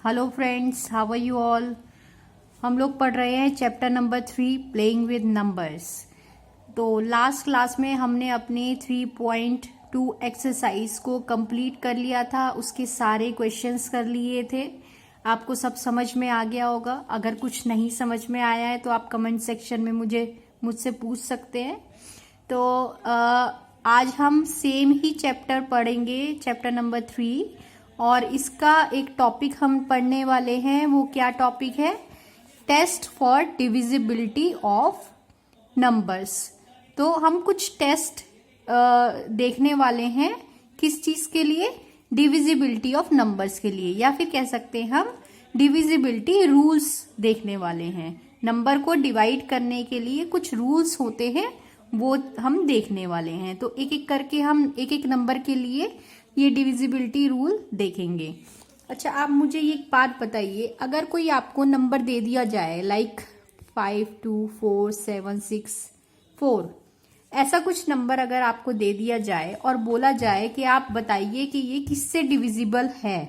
Hello friends, how are you all. हम लोग पढ़ रहे हैं chapter number 3 playing with numbers. तो लास्ट क्लास में हमने अपने 3.2 एक्सरसाइज को कंप्लीट कर लिया था, उसके सारे क्वेश्चंस कर लिए थे। आपको सब समझ में आ गया होगा। अगर कुछ नहीं समझ में आया है तो आप कमेंट सेक्शन में मुझसे पूछ सकते हैं। तो आज हम सेम ही चैप्टर पढ़ेंगे, चैप्टर नंबर 3, और इसका एक टॉपिक हम पढ़ने वाले हैं। वो क्या टॉपिक है? Test for divisibility of numbers. तो हम कुछ टेस्ट देखने वाले हैं। किस चीज के लिए? डिविजिबिलिटी ऑफ नंबर्स के लिए, या फिर कह सकते हैं हम डिविजिबिलिटी रूल्स देखने वाले हैं। नंबर को डिवाइड करने के लिए कुछ रूल्स होते हैं, वो हम देखने वाले हैं। तो एक एक करके हम एक एक नंबर के लिए ये डिविजिबिलिटी रूल देखेंगे। अच्छा, आप मुझे एक बात बताइए, अगर कोई आपको नंबर दे दिया जाए लाइक 5 2 4 7 6 4, ऐसा कुछ नंबर अगर आपको दे दिया जाए और बोला जाए कि आप बताइए कि ये किससे डिविजिबल है,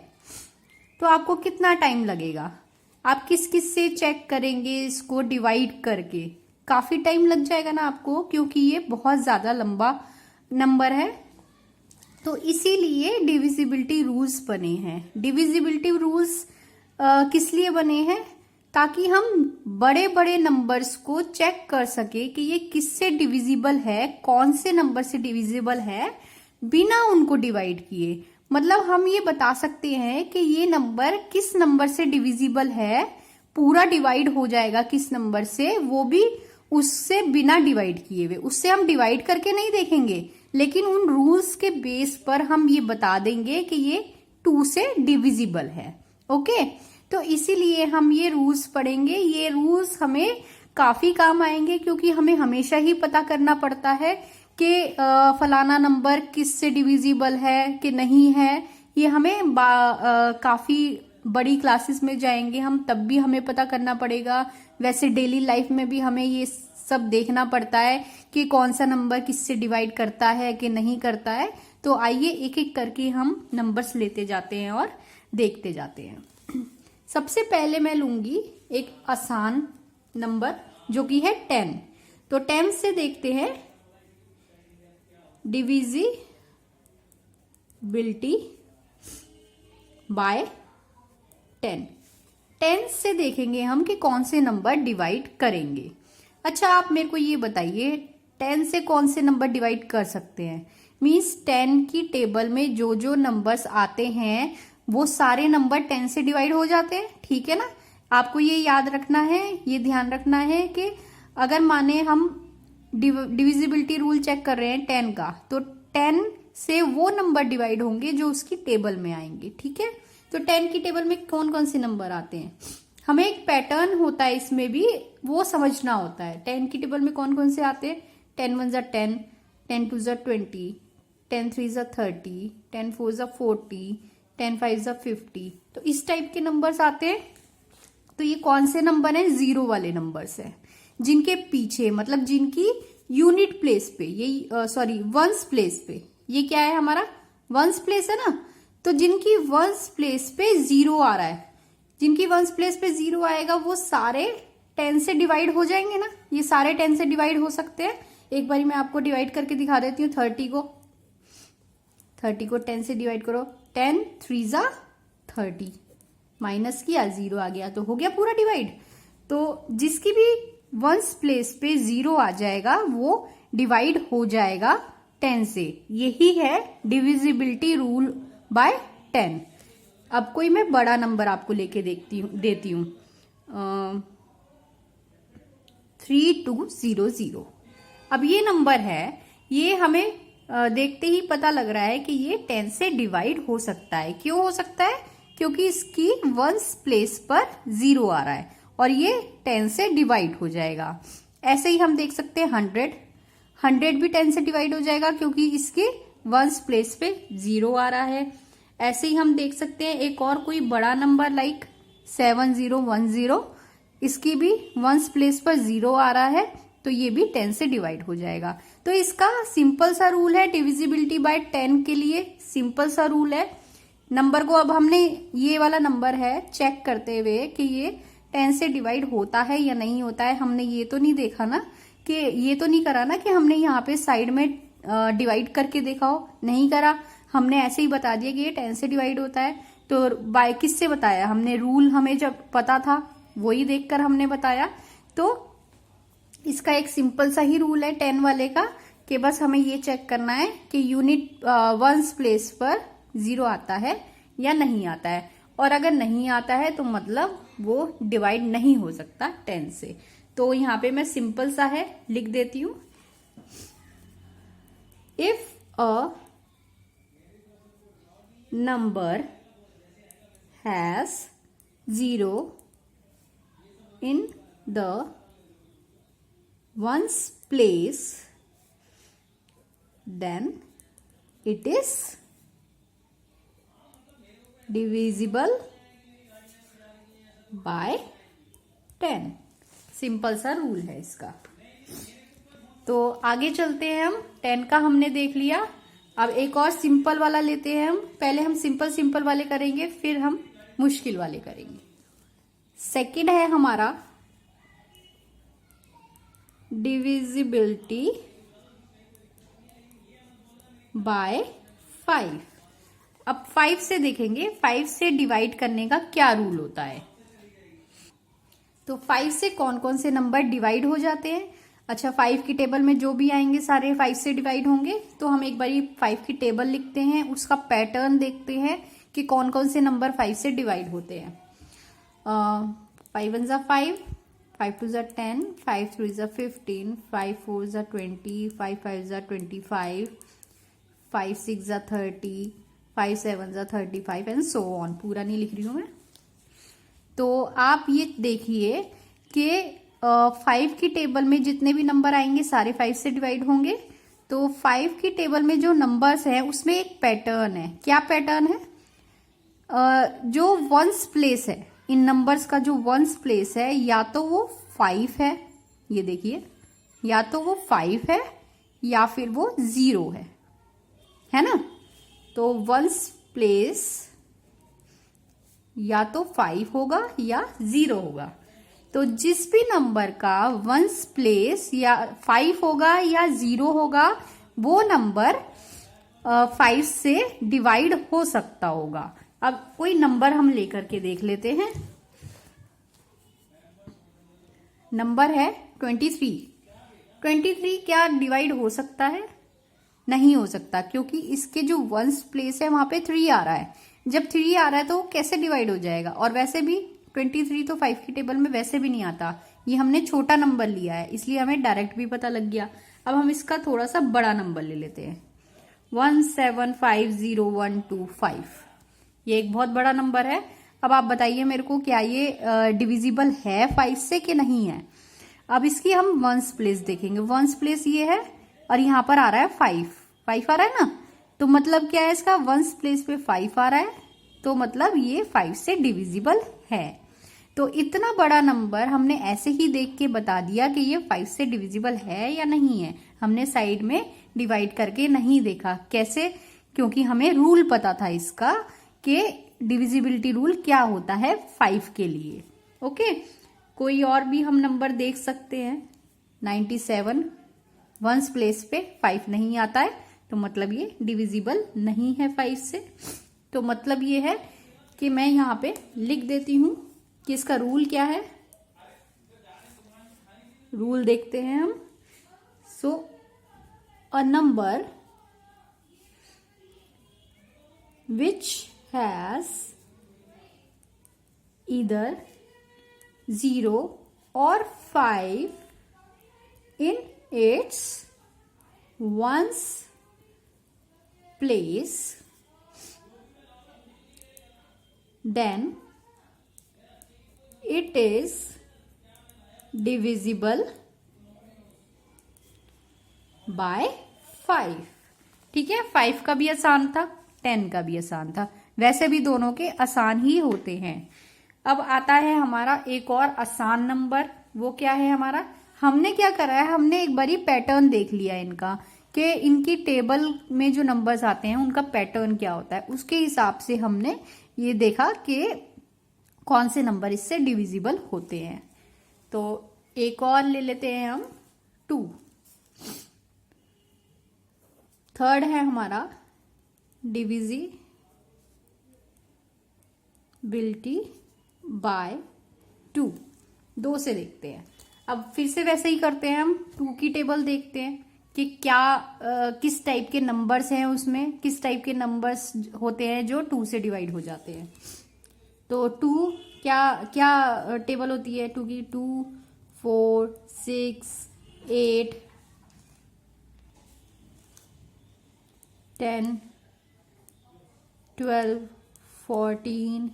तो आपको कितना टाइम लगेगा? आप किस किस से चेक करेंगे इसको डिवाइड करके? काफी टाइम लग जाएगा ना आपको, क्योंकि ये बहुत ज्यादा लंबा नंबर है। तो इसीलिए डिविजिबिलिटी रूल्स बने हैं। डिविजिबिलिटी रूल्स किस लिए बने हैं? ताकि हम बड़े बड़े नंबर्स को चेक कर सके कि ये किससे डिविजिबल है, कौन से नंबर से डिविजिबल है, बिना उनको डिवाइड किए। मतलब हम ये बता सकते हैं कि ये नंबर किस नंबर से डिविजिबल है, पूरा डिवाइड हो जाएगा किस नंबर से, वो भी उससे बिना डिवाइड किए हुए। उससे हम डिवाइड करके नहीं देखेंगे, लेकिन उन रूल्स के बेस पर हम ये बता देंगे कि ये 2 से डिविजिबल है। ओके, तो इसीलिए हम ये रूल्स पढ़ेंगे। ये रूल्स हमें काफी काम आएंगे, क्योंकि हमें हमेशा ही पता करना पड़ता है कि फलाना नंबर किस से डिविजिबल है कि नहीं है। ये हमें काफी बड़ी क्लासेस में जाएंगे हम, तब भी हमें पता करना पड़ेगा। वैसे डेली लाइफ में भी हमें ये सब देखना पड़ता है कि कौन सा नंबर किससे डिवाइड करता है कि नहीं करता है। तो आइए एक एक करके हम नंबर्स लेते जाते हैं और देखते जाते हैं। सबसे पहले मैं लूंगी एक आसान नंबर, जो कि है 10। तो 10 से देखते हैं डिविजिबिलिटी बाय 10। 10 से देखेंगे हम कि कौन से नंबर डिवाइड करेंगे। अच्छा, आप मेरे को ये बताइए 10 से कौन से नंबर डिवाइड कर सकते हैं? मीन्स 10 की टेबल में जो जो नंबर्स आते हैं वो सारे नंबर 10 से डिवाइड हो जाते हैं। ठीक है ना? आपको ये याद रखना है, ये ध्यान रखना है कि अगर माने हम डिविजिबिलिटी रूल चेक कर रहे हैं 10 का, तो 10 से वो नंबर डिवाइड होंगे जो उसकी टेबल में आएंगे। ठीक है? तो 10 की टेबल में कौन कौन से नंबर आते हैं, हमें एक पैटर्न होता है इसमें भी, वो समझना होता है। 10 की टेबल में कौन कौन से आते हैं? 10 1 10, 10 2 20, 10 3 30, 10 4 40, 10 5 50। तो इस टाइप के नंबर्स आते हैं। तो ये कौन से नंबर हैं? जीरो वाले नंबर्स हैं, जिनके पीछे मतलब जिनकी यूनिट प्लेस पे, ये वंस प्लेस पे, ये क्या है हमारा? वंस प्लेस है ना। तो जिनकी वंस प्लेस पे जीरो आ रहा है, जिनकी वंस प्लेस पे जीरो आएगा, वो सारे 10 से डिवाइड हो जाएंगे ना। ये सारे 10 से डिवाइड हो सकते हैं। एक बारी मैं आपको डिवाइड करके दिखा देती हूँ। 30 को 10 से डिवाइड करो। 10 3 30, माइनस किया, जीरो आ गया, तो हो गया पूरा डिवाइड। तो जिसकी भी वंस प्लेस पे जीरो आ जाएगा वो डिवाइड हो जाएगा 10 से। यही है डिविजिबिलिटी रूल बाय 10। अब कोई मैं बड़ा नंबर आपको लेके देती हूँ 3200। अब ये नंबर है, ये हमें देखते ही पता लग रहा है कि ये 10 से डिवाइड हो सकता है। क्यों हो सकता है? क्योंकि इसकी वंस प्लेस पर जीरो आ रहा है और ये 10 से डिवाइड हो जाएगा। ऐसे ही हम देख सकते हैं 100 भी 10 से डिवाइड हो जाएगा, क्योंकि इसके वंस प्लेस पे जीरो आ रहा है। ऐसे ही हम देख सकते हैं एक और कोई बड़ा नंबर लाइक 7010, इसकी भी वंस प्लेस पर जीरो आ रहा है, तो ये भी 10 से डिवाइड हो जाएगा। तो इसका सिंपल सा रूल है डिविजिबिलिटी बाय 10 के लिए। सिंपल सा रूल है, नंबर को अब हमने ये वाला नंबर है चेक करते हुए कि ये 10 से डिवाइड होता है या नहीं होता है, हमने ये तो नहीं देखा ना, कि ये तो नहीं करा ना कि हमने यहाँ पे साइड में डिवाइड करके देखा हो, नहीं करा, हमने ऐसे ही बता दिया कि ये 10 से डिवाइड होता है। तो बाय किससे बताया हमने, रूल हमें जब पता था वही देखकर हमने बताया। तो इसका एक सिंपल सा ही रूल है 10 वाले का, कि बस हमें ये चेक करना है कि यूनिट वंस प्लेस पर 0 आता है या नहीं आता है, और अगर नहीं आता है तो मतलब वो डिवाइड नहीं हो सकता 10 से। तो यहाँ पे मैं सिंपल सा है लिख देती हूं, if a number has 0 in the ones place, then it is divisible by 10। Simple सा रूल है इसका। तो आगे चलते हैं हम, 10 का हमने देख लिया, अब एक और सिंपल वाला लेते हैं हम। पहले हम सिंपल वाले करेंगे, फिर हम मुश्किल वाले करेंगे। सेकंड है हमारा डिविजिबिलिटी बाय 5। अब 5 से देखेंगे 5 से डिवाइड करने का क्या रूल होता है। तो 5 से कौन कौन से नंबर डिवाइड हो जाते हैं। अच्छा, 5 की टेबल में जो भी आएंगे सारे 5 से डिवाइड होंगे। तो हम एक बारी 5 की टेबल लिखते हैं, उसका पैटर्न देखते हैं कि कौन कौन से नंबर 5 से डिवाइड होते हैं। 5 1 ज़ा 5, 5 2 ज़ा 10, 5 3 ज़ा 15, 5 4 ज़ा 20, 5 5 ज़ा 25, 5 6 ज़ा 30, 5 7 ज़ा 35 एंड सो ऑन। पूरा नहीं लिख रही हूं मैं। तो आप ये देखिए कि 5 की टेबल में जितने भी नंबर आएंगे सारे 5 से डिवाइड होंगे। तो 5 की टेबल में जो नंबर्स हैं उसमें एक पैटर्न है। क्या पैटर्न है? जो वंस प्लेस है, इन नंबर्स का जो वंस प्लेस है, या तो वो 5 है, ये देखिए, या तो वो 5 है या फिर वो 0 है ना। तो वंस प्लेस या तो 5 होगा या 0 होगा। तो जिस भी नंबर का वंस प्लेस या 5 होगा या 0 होगा, वो नंबर 5 से डिवाइड हो सकता होगा। अब कोई नंबर हम लेकर के देख लेते हैं। नंबर है 23। 23 क्या डिवाइड हो सकता है? नहीं हो सकता, क्योंकि इसके जो वंस प्लेस है वहां पे 3 आ रहा है। जब 3 आ रहा है तो कैसे डिवाइड हो जाएगा? और वैसे भी 23 तो 5 की टेबल में वैसे भी नहीं आता। ये हमने छोटा नंबर लिया है, इसलिए हमें डायरेक्ट भी पता लग गया। अब हम इसका थोड़ा सा बड़ा नंबर ले लेते हैं, 1750125। ये एक बहुत बड़ा नंबर है। अब आप बताइए मेरे को, क्या ये डिविजिबल है 5 से कि नहीं है। अब इसकी हम वंस प्लेस देखेंगे। वंस प्लेस ये है और यहाँ पर आ रहा है 5 आ रहा है ना। तो मतलब क्या है, इसका वंस प्लेस पे 5 आ रहा है, तो मतलब ये 5 से डिविजिबल है। तो इतना बड़ा नंबर हमने ऐसे ही देख के बता दिया कि ये 5 से डिविजिबल है या नहीं है। हमने साइड में डिवाइड करके नहीं देखा। कैसे? क्योंकि हमें रूल पता था इसका कि डिविजिबिलिटी रूल क्या होता है 5 के लिए। ओके, कोई और भी हम नंबर देख सकते हैं। 97 वंस प्लेस पे 5 नहीं आता है, तो मतलब ये डिविजिबल नहीं है 5 से। तो मतलब ये है कि मैं यहाँ पे लिख देती हूं कि इसका रूल क्या है। रूल देखते हैं हम। So a number which has either 0 or 5 in its ones place, then it is divisible by 5। ठीक है, 5 का भी आसान था, 10 का भी आसान था। वैसे भी दोनों के आसान ही होते हैं। अब आता है हमारा एक और आसान नंबर। वो क्या है हमारा? हमने क्या करा है, हमने एक बारी पैटर्न देख लिया इनका कि इनकी टेबल में जो नंबर्स आते हैं उनका पैटर्न क्या होता है, उसके हिसाब से हमने ये देखा कि कौन से नंबर इससे डिविजिबल होते हैं। तो एक और ले लेते हैं हम 2। थर्ड है हमारा डिविजिबिलिटी बाय 2। 2 से देखते हैं। अब फिर से वैसे ही करते हैं, हम 2 की टेबल देखते हैं कि क्या किस टाइप के नंबर्स हैं, उसमें किस टाइप के नंबर्स होते हैं जो 2 से डिवाइड हो जाते हैं। तो 2 क्या क्या टेबल होती है 2 की? 2, 4, 6, 8, 10, 12, 14,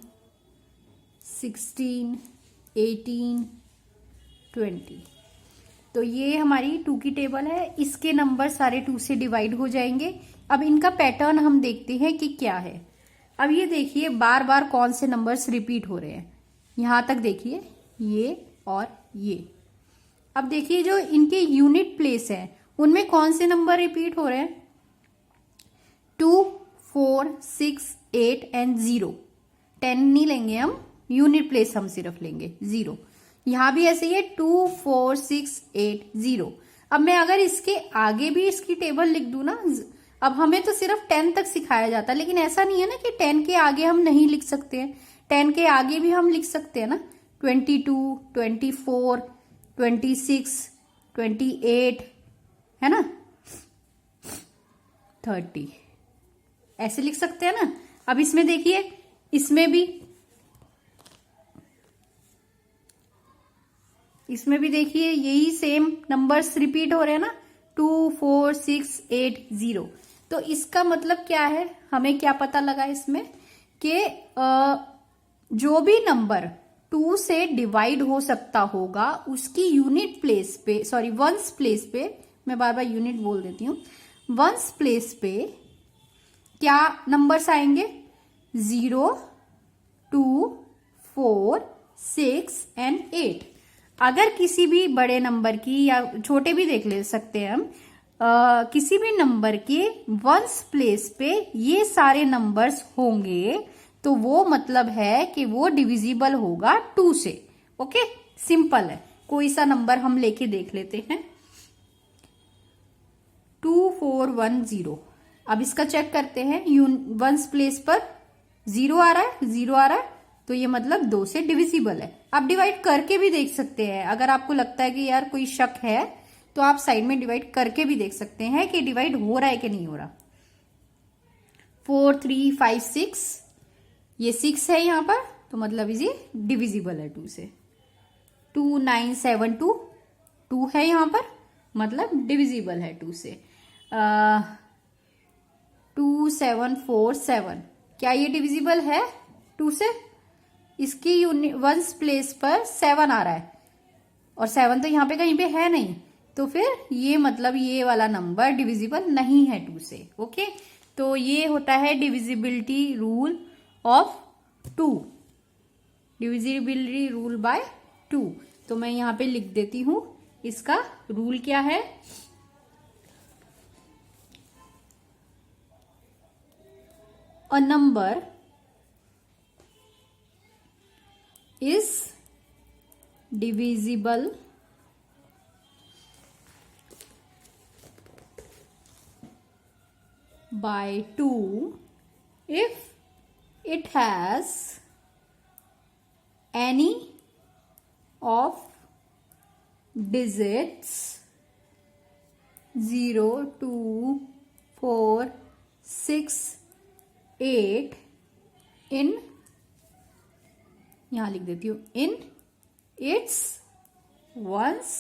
16, 18, 20। तो ये हमारी 2 की टेबल है। इसके नंबर सारे 2 से डिवाइड हो जाएंगे। अब इनका पैटर्न हम देखते हैं कि क्या है। अब ये देखिए बार बार कौन से नंबर्स रिपीट हो रहे हैं। यहां तक देखिए, ये और ये। अब देखिए जो इनके यूनिट प्लेस है उनमें कौन से नंबर रिपीट हो रहे हैं? 2, 4, 6, 8 एंड 0। 10 नहीं लेंगे हम, यूनिट प्लेस हम सिर्फ लेंगे 0। यहां भी ऐसे ही है 2, 4, 6, 8, 0। अब मैं अगर इसके आगे भी इसकी टेबल लिख दूं ना, अब हमें तो सिर्फ 10 तक सिखाया जाता है, लेकिन ऐसा नहीं है ना कि 10 के आगे हम नहीं लिख सकते हैं। 10 के आगे भी हम लिख सकते हैं ना, 22, 24, 26, 28, है ना, 30, ऐसे लिख सकते हैं ना। अब इसमें देखिए, इसमें भी देखिए यही सेम नंबर्स रिपीट हो रहे हैं ना, 2, 4, 6, 8, 0। तो इसका मतलब क्या है, हमें क्या पता लगा इसमें कि जो भी नंबर 2 से डिवाइड हो सकता होगा उसकी यूनिट प्लेस पे, सॉरी वंस प्लेस पे, मैं बार बार यूनिट बोल देती हूँ, वंस प्लेस पे क्या नंबर्स आएंगे? 0, 2, 4, 6 एंड 8। अगर किसी भी बड़े नंबर की, या छोटे भी देख ले सकते हैं हम, किसी भी नंबर के वंस प्लेस पे ये सारे नंबर्स होंगे तो वो मतलब है कि वो डिविजिबल होगा 2 से। ओके, सिंपल है। कोई सा नंबर हम लेके देख लेते हैं, 2410। अब इसका चेक करते हैं, वंस प्लेस पर 0 आ रहा है, 0 आ रहा है, तो ये मतलब 2 से डिविजिबल है। आप डिवाइड करके भी देख सकते हैं। अगर आपको लगता है कि यार कोई शक है तो आप साइड में डिवाइड करके भी देख सकते हैं कि डिवाइड हो रहा है कि नहीं हो रहा। 4, 3, 5, 6, ये 6 है यहां पर, तो मतलब ये डिविजिबल है 2 से। 2, 9, 7, 2, 2 है यहां पर, मतलब डिविजिबल है 2 से। 2, 7, 4, 7, क्या ये डिविजिबल है 2 से? इसकी वंस प्लेस पर 7 आ रहा है और 7 तो यहाँ पे कहीं पे है नहीं, तो फिर ये मतलब ये वाला नंबर डिविजिबल नहीं है 2 से। ओके, तो ये होता है divisibility rule of 2, divisibility rule by 2। तो मैं यहाँ पे लिख देती हूं इसका रूल क्या है। A number is divisible by 2 if it has any of digits 0, 2, 4, 6, 8 in, यहां लिख देती हूं, इन इट्स वंस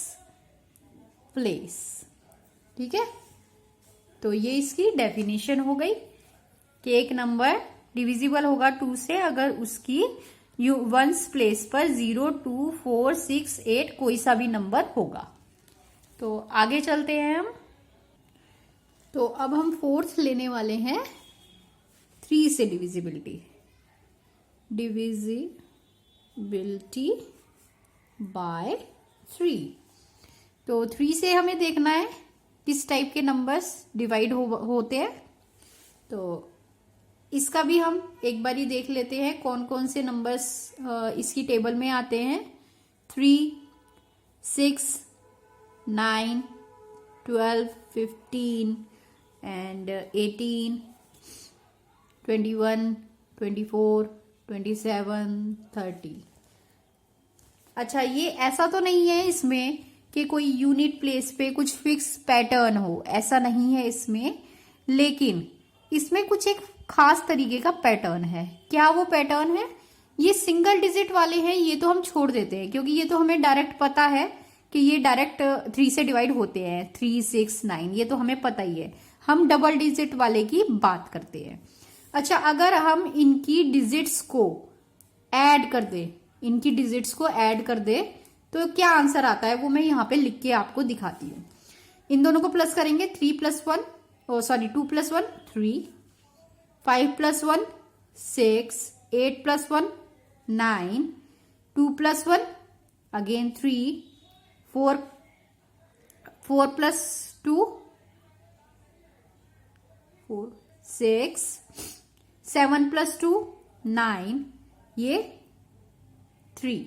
प्लेस। ठीक है, तो ये इसकी डेफिनेशन हो गई कि एक नंबर डिविजिबल होगा 2 से अगर उसकी वंस प्लेस पर 0, 2, 4, 6, 8 कोई सा भी नंबर होगा। तो आगे चलते हैं हम। तो अब हम फोर्थ लेने वाले हैं 3 से डिविजिबिलिटी, डिविजिबिलिटी बाय 3। तो 3 से हमें देखना है किस टाइप के नंबर्स डिवाइड होते हैं। तो इसका भी हम एक बारी देख लेते हैं कौन कौन से नंबर्स इसकी टेबल में आते हैं। 3, 6, 9, 12, 15 एंड 18, 21, 24, 27, 30। अच्छा, ये ऐसा तो नहीं है इसमें कि कोई यूनिट प्लेस पे कुछ फिक्स पैटर्न हो, ऐसा नहीं है इसमें, लेकिन इसमें कुछ एक खास तरीके का पैटर्न है। क्या वो पैटर्न है? ये सिंगल डिजिट वाले हैं, ये तो हम छोड़ देते हैं क्योंकि ये तो हमें डायरेक्ट पता है कि ये डायरेक्ट 3 से डिवाइड होते हैं। 3, 6, 9 ये तो हमें पता ही है। हम डबल डिजिट वाले की बात करते हैं। अच्छा, अगर हम इनकी डिजिट्स को ऐड कर दे, इनकी डिजिट्स को ऐड कर दे तो क्या आंसर आता है वो मैं यहाँ पे लिख के आपको दिखाती हूँ। इन दोनों को प्लस करेंगे। 3 + 1 2 + 1 3, 5 + 1 6, 8 + 1 9, 2 + 1 again 3, 4 + 2 4 6, 7 + 2 9, ये 3।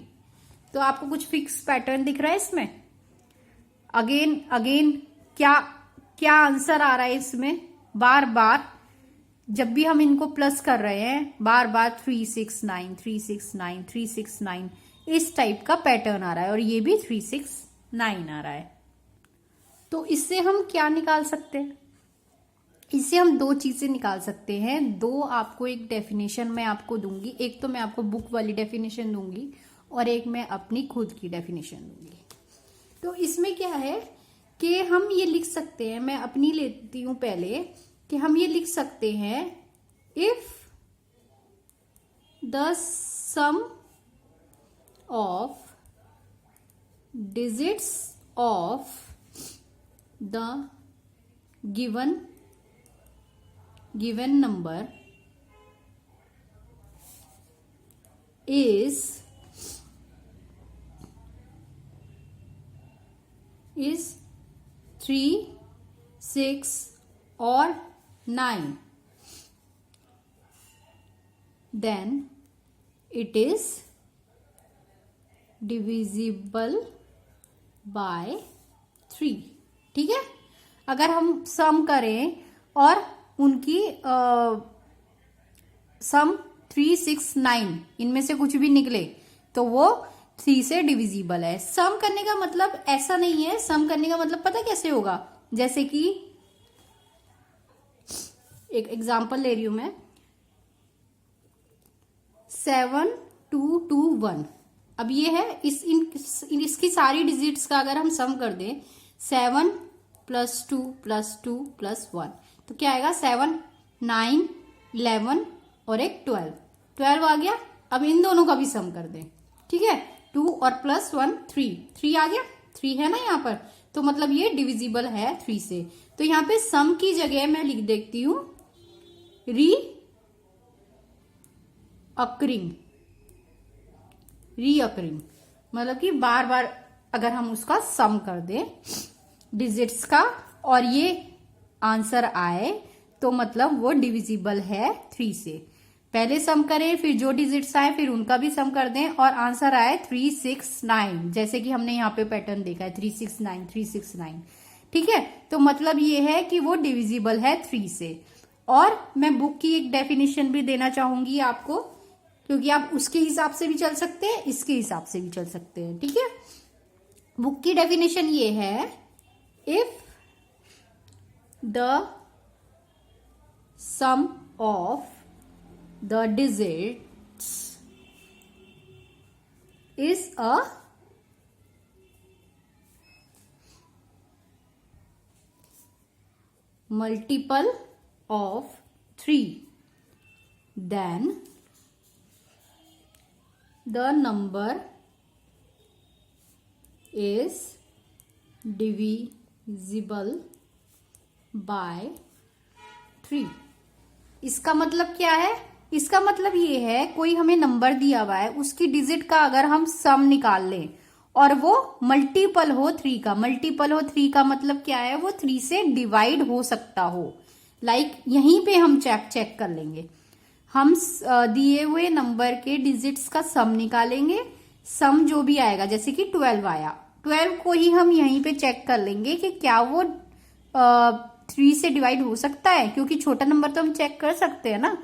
तो आपको कुछ फिक्स पैटर्न दिख रहा है इसमें। अगेन क्या क्या आंसर आ रहा है इसमें? बार बार जब भी हम इनको प्लस कर रहे हैं, बार बार 3, 6, 9 3, 6, 9 3, 6, 9 इस टाइप का पैटर्न आ रहा है, और ये भी 3, 6, 9 आ रहा है। तो इससे हम क्या निकाल सकते हैं? इससे हम दो चीजें निकाल सकते हैं। दो आपको एक डेफिनेशन मैं आपको दूंगी, एक तो मैं आपको बुक वाली डेफिनेशन दूंगी और एक मैं अपनी खुद की डेफिनेशन दूंगी। तो इसमें क्या है कि हम ये लिख सकते हैं, मैं अपनी लेती हूं पहले, कि हम ये लिख सकते हैं if the sum of digits of the given number is 3, 6 or 9, then it is divisible by 3। ठीक है, अगर हम सम करें और उनकी सम 3, 6, 9 इनमें से कुछ भी निकले तो वो 3 से डिविजिबल है। सम करने का मतलब ऐसा नहीं है, सम करने का मतलब पता कैसे होगा? जैसे कि एक एग्जांपल ले रही हूं मैं, 7, 2, 2, 1। अब ये है इसकी सारी डिजिट्स का अगर हम सम कर दें, 7 + 2 + 2 + 1 तो क्या आएगा? 7, 9, 11 और एक 12 आ गया। अब इन दोनों का भी सम कर दें, ठीक है। 2 और +1 3 आ गया, 3 है ना यहाँ पर, तो मतलब ये डिविजिबल है 3 से। तो यहाँ पे सम की जगह मैं लिख देती हूं रीअकरिंग, मतलब कि बार बार अगर हम उसका सम कर दें डिजिट्स का और ये आंसर आए तो मतलब वो डिविजिबल है 3 से। पहले सम करें, फिर जो डिजिट्स आए फिर उनका भी सम कर दें और आंसर आए 3, 6, 9, जैसे कि हमने यहाँ पे पैटर्न देखा है 3, 6, 9 3, 6, 9। ठीक है, तो मतलब ये है कि वो डिविजिबल है 3 से। और मैं बुक की एक डेफिनेशन भी देना चाहूंगी आपको, क्योंकि आप उसके हिसाब से भी चल सकते हैं, इसके हिसाब से भी चल सकते हैं। ठीक है, बुक की डेफिनेशन ये है, if the sum of the digits is a multiple of 3, then the number is divisible by 3। इसका मतलब क्या है? इसका मतलब ये है, कोई हमें नंबर दिया हुआ है, उसकी डिजिट का अगर हम सम निकाल लें और वो मल्टीपल हो 3 का। मल्टीपल हो 3 का मतलब क्या है, वो 3 से डिवाइड हो सकता हो। लाइक यहीं पे हम चेक कर लेंगे। हम दिए हुए नंबर के डिजिट्स का सम निकालेंगे। सम जो भी आएगा, जैसे कि 12 आया, 12 को ही हम यहीं पे चेक कर लेंगे कि क्या वो 3 से डिवाइड हो सकता है, क्योंकि छोटा नंबर तो हम चेक कर सकते हैं ना।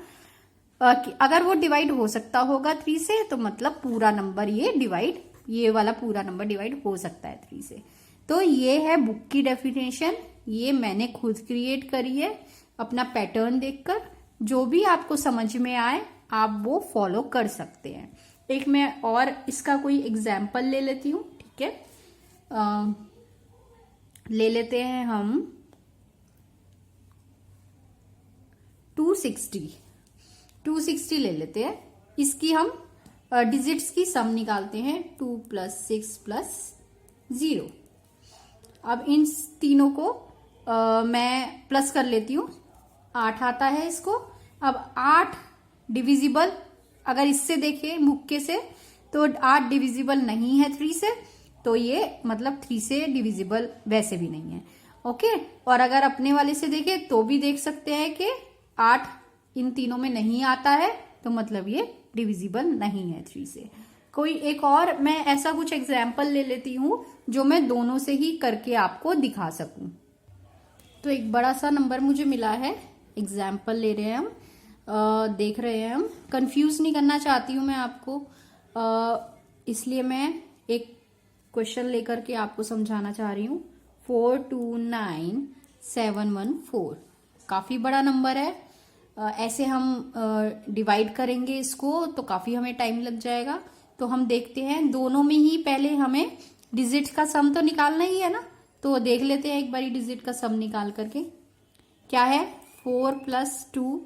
अगर वो डिवाइड हो सकता होगा 3 से, तो मतलब पूरा नंबर ये वाला पूरा नंबर डिवाइड हो सकता है 3 से। तो ये है बुक की डेफिनेशन, ये मैंने खुद क्रिएट करी है अपना पैटर्न देखकर। जो भी आपको समझ में आए आप वो फॉलो कर सकते हैं। एक मैं और इसका कोई एग्जाम्पल ले लेती हूँ, ठीक है। ले लेते हैं हम 260 ले लेते हैं। इसकी हम डिजिट्स की सम निकालते हैं, 2 + 6 + 0। अब इन तीनों को मैं प्लस कर लेती हूँ, 8 आता है इसको। अब 8 डिविजिबल, अगर इससे देखें मुक्के से, तो 8 डिविजिबल नहीं है 3 से, तो ये मतलब 3 से डिविजिबल वैसे भी नहीं है। ओके, और अगर अपने वाले से देखें तो भी देख सकते हैं कि 8 इन तीनों में नहीं आता है, तो मतलब ये डिविजिबल नहीं है 3 से। कोई एक और मैं ऐसा कुछ एग्जाम्पल ले लेती हूँ जो मैं दोनों से ही करके आपको दिखा सकूं। तो एक बड़ा सा नंबर मुझे मिला है, एग्जाम्पल ले रहे हैं हम, देख रहे हैं हम। कंफ्यूज नहीं करना चाहती हूँ मैं आपको, इसलिए मैं एक क्वेश्चन लेकर के आपको समझाना चाह रही हूँ। 429714 काफी बड़ा नंबर है। ऐसे हम डिवाइड करेंगे इसको तो काफी हमें टाइम लग जाएगा। तो हम देखते हैं, दोनों में ही पहले हमें डिजिट का सम तो निकालना ही है ना। तो देख लेते हैं एक बारी डिजिट का सम निकाल करके। क्या है, 4 + 2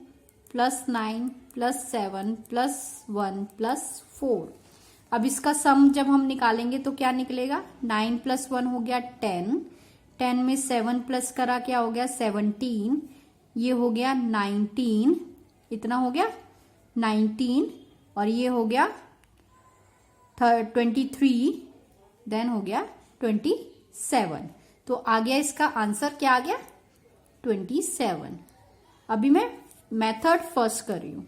+ 9 + 7 + 1 + 4। अब इसका सम जब हम निकालेंगे तो क्या निकलेगा, 9 + 1 हो गया 10, 10 में 7 प्लस करा क्या हो गया 17, ये हो गया 19, इतना हो गया 19, और ये हो गया 23, देन हो गया 27। तो आ गया इसका आंसर, क्या आ गया 27। अभी मैं मेथड फर्स्ट कर रही हूं,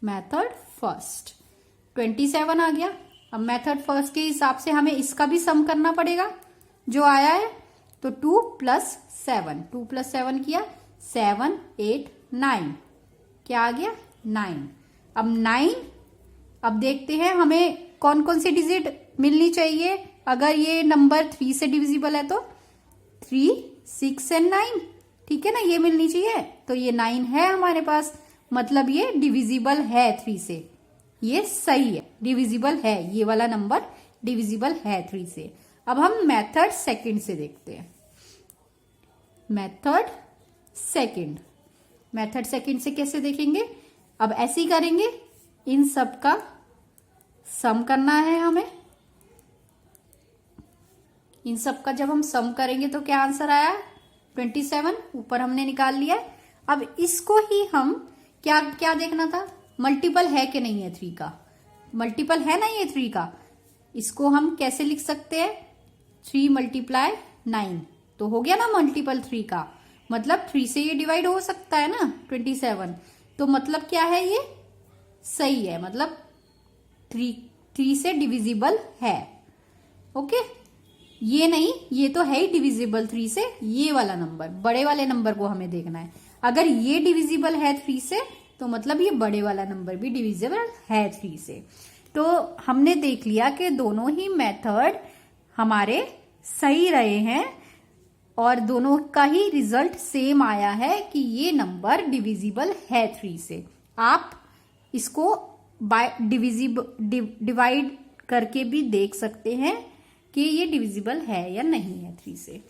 मेथड फर्स्ट 27 आ गया। अब मेथड फर्स्ट के हिसाब से हमें इसका भी सम करना पड़ेगा जो आया है। तो 2 + 7, 2 + 7 किया 7 8 9, क्या आ गया 9। अब 9, अब देखते हैं हमें कौन कौन सी डिजिट मिलनी चाहिए। अगर ये नंबर 3 से डिविजिबल है तो 3 6 और 9, ठीक है ना, ये मिलनी चाहिए। तो ये 9 है हमारे पास, मतलब ये डिविजिबल है 3 से, ये सही है, डिविजिबल है, ये वाला नंबर डिविजिबल है 3 से। अब हम मेथड सेकंड से देखते हैं। मेथड सेकंड से कैसे देखेंगे, अब ऐसे ही करेंगे, इन सब का सम करना है हमें। इन सब का जब हम सम करेंगे तो क्या आंसर आया 27, ऊपर हमने निकाल लिया। अब इसको ही हम क्या क्या देखना था, मल्टीपल है कि नहीं है 3 का। मल्टीपल है ना ये 3 का, इसको हम कैसे लिख सकते हैं, 3 × 9, तो हो गया ना मल्टीपल 3 का, मतलब 3 से ये डिवाइड हो सकता है ना 27। तो मतलब क्या है, ये सही है, मतलब 3 से डिविजिबल है। ओके, ये नहीं, ये तो है ही डिविजिबल 3 से, ये वाला नंबर, बड़े वाले नंबर को हमें देखना है। अगर ये डिविजिबल है 3 से, तो मतलब ये बड़े वाला नंबर भी डिविजिबल है 3 से। तो हमने देख लिया कि दोनों ही मेथड हमारे सही रहे हैं और दोनों का ही रिजल्ट सेम आया है कि ये नंबर डिविजिबल है 3 से। आप इसको डिवाइड करके भी देख सकते हैं कि ये डिविजिबल है या नहीं है 3 से।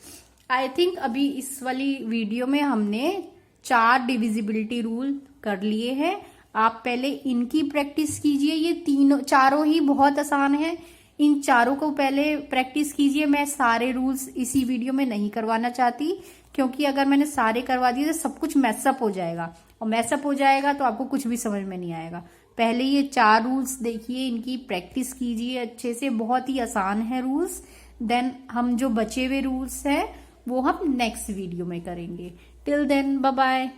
आई थिंक अभी इस वाली वीडियो में हमने 4 डिविजिबिलिटी रूल कर लिए हैं। आप पहले इनकी प्रैक्टिस कीजिए, ये चारों ही बहुत आसान है, इन चारों को पहले प्रैक्टिस कीजिए। मैं सारे रूल्स इसी वीडियो में नहीं करवाना चाहती, क्योंकि अगर मैंने सारे करवा दिए तो सब कुछ मैसअप हो जाएगा, और मैसअप हो जाएगा तो आपको कुछ भी समझ में नहीं आएगा। पहले ये 4 रूल्स देखिए, इनकी प्रैक्टिस कीजिए अच्छे से, बहुत ही आसान है रूल्स। देन हम जो बचे हुए रूल्स हैं वो हम नेक्स्ट वीडियो में करेंगे। Till then bye bye.